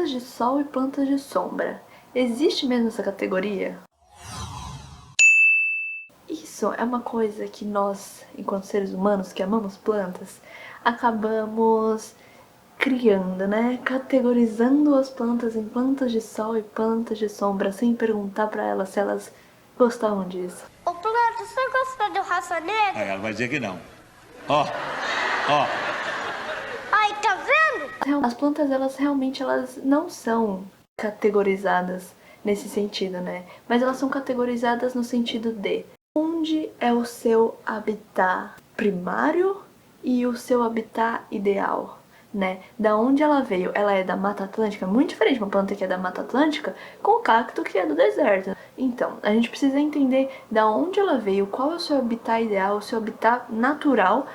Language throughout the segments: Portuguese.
plantas de sol e plantas de sombra. Existe mesmo essa categoria? Isso é uma coisa que nós, enquanto seres humanos que amamos plantas, acabamos criando, né? Categorizando as plantas em plantas de sol e plantas de sombra, sem perguntar pra elas se elas gostavam disso. Ô, planta, você gosta do raça negra? Aí ela vai dizer que não. Ó, ó. Ai, tá vendo? As plantas, elas não são categorizadas nesse sentido, né? Mas elas são categorizadas no sentido de onde é o seu habitat primário e o seu habitat ideal, né? Da onde ela veio? Ela é da Mata Atlântica, muito diferente de uma planta que é da Mata Atlântica com o cacto que é do deserto. Então, a gente precisa entender da onde ela veio, qual é o seu habitat ideal, o seu habitat natural,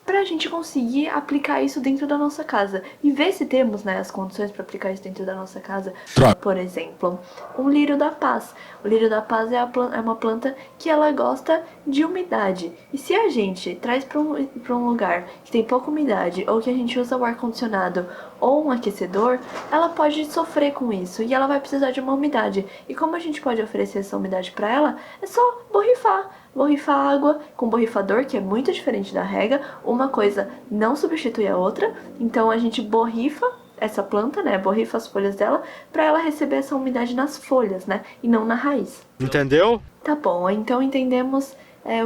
pra gente conseguir aplicar isso dentro da nossa casa e ver se temos, né, as condições para aplicar isso dentro da nossa casa. Por exemplo, um lírio da paz. O lírio da paz é uma planta que ela gosta de umidade. E se a gente traz para um lugar que tem pouca umidade, ou que a gente usa o ar-condicionado ou um aquecedor, ela pode sofrer com isso e ela vai precisar de uma umidade. E como a gente pode oferecer essa umidade para ela? É só borrifar água com borrifador, que é muito diferente da rega. Uma coisa não substitui a outra, então a gente borrifa essa planta, né, borrifa as folhas dela para ela receber essa umidade nas folhas, né, e não na raiz. Entendeu? Tá bom, então entendemos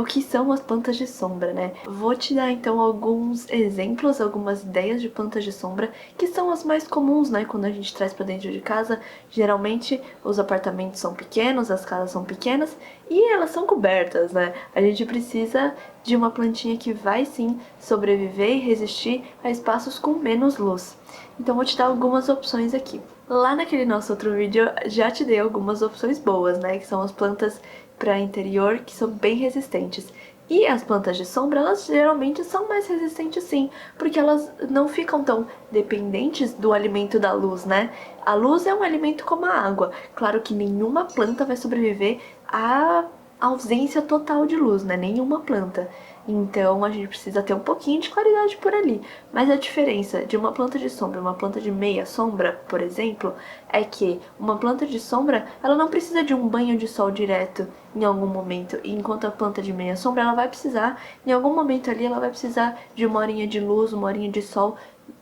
o que são as plantas de sombra, né? Vou te dar então alguns exemplos, algumas ideias de plantas de sombra que são as mais comuns, né? Quando a gente traz para dentro de casa. Geralmente os apartamentos são pequenos, as casas são pequenas e elas são cobertas, né? A gente precisa de uma plantinha que vai sim sobreviver e resistir a espaços com menos luz. Então vou te dar algumas opções aqui. Lá naquele nosso outro vídeo já te dei algumas opções boas, né? Que são as plantas para interior que são bem resistentes. E as plantas de sombra, elas geralmente são mais resistentes sim, porque elas não ficam tão dependentes do alimento da luz, né? A luz é um alimento como a água. Claro que nenhuma planta vai sobreviver à ausência total de luz, né? Nenhuma planta. Então a gente precisa ter um pouquinho de claridade por ali. Mas a diferença de uma planta de sombra e uma planta de meia sombra, por exemplo, é que uma planta de sombra, ela não precisa de um banho de sol direto em algum momento. E enquanto a planta de meia sombra, ela vai precisar, em algum momento ali, ela vai precisar de uma horinha de luz, uma horinha de sol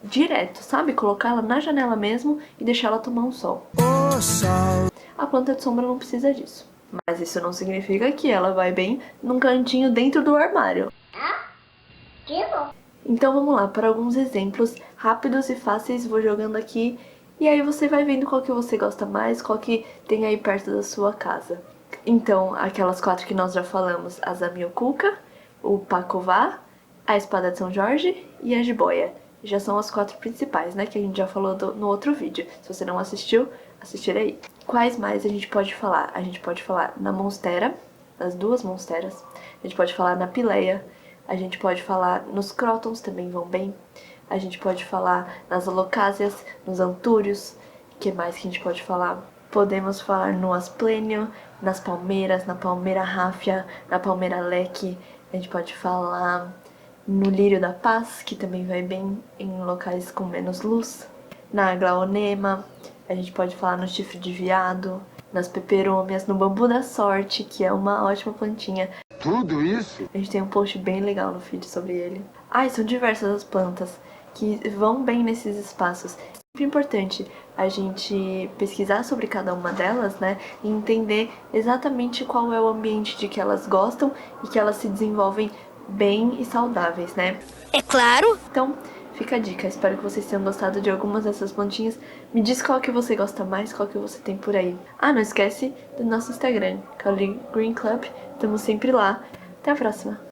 direto, sabe? Colocar ela na janela mesmo e deixar ela tomar um sol. A planta de sombra não precisa disso. Mas isso não significa que ela vai bem num cantinho dentro do armário. Então vamos lá, para alguns exemplos rápidos e fáceis, vou jogando aqui. E aí você vai vendo qual que você gosta mais, qual que tem aí perto da sua casa. Então, aquelas 4 que nós já falamos, a Zamioculca, o Pacová, a Espada de São Jorge e a Jiboia. Já são as 4 principais, né, que a gente já falou no outro vídeo. Se você não assistiu, assistir aí. Quais mais a gente pode falar? A gente pode falar na Monstera, nas 2 Monsteras. A gente pode falar na Pileia. A gente pode falar nos Crótons, também vão bem. A gente pode falar nas Alocásias, nos Antúrios. O que mais que a gente pode falar? Podemos falar no Asplênio, nas Palmeiras, na Palmeira Ráfia, na Palmeira Leque. A gente pode falar no Lírio da Paz, que também vai bem em locais com menos luz. Na Aglaonema. A gente pode falar no chifre de veado, nas peperômias, no bambu da sorte, que é uma ótima plantinha. Tudo isso? A gente tem um post bem legal no feed sobre ele. São diversas as plantas que vão bem nesses espaços. É sempre importante a gente pesquisar sobre cada uma delas, né? E entender exatamente qual é o ambiente de que elas gostam e que elas se desenvolvem bem e saudáveis, né? É claro. Então, fica a dica, espero que vocês tenham gostado de algumas dessas plantinhas. Me diz qual que você gosta mais, qual que você tem por aí. Não esquece do nosso Instagram, Cali Green Club, estamos sempre lá. Até a próxima!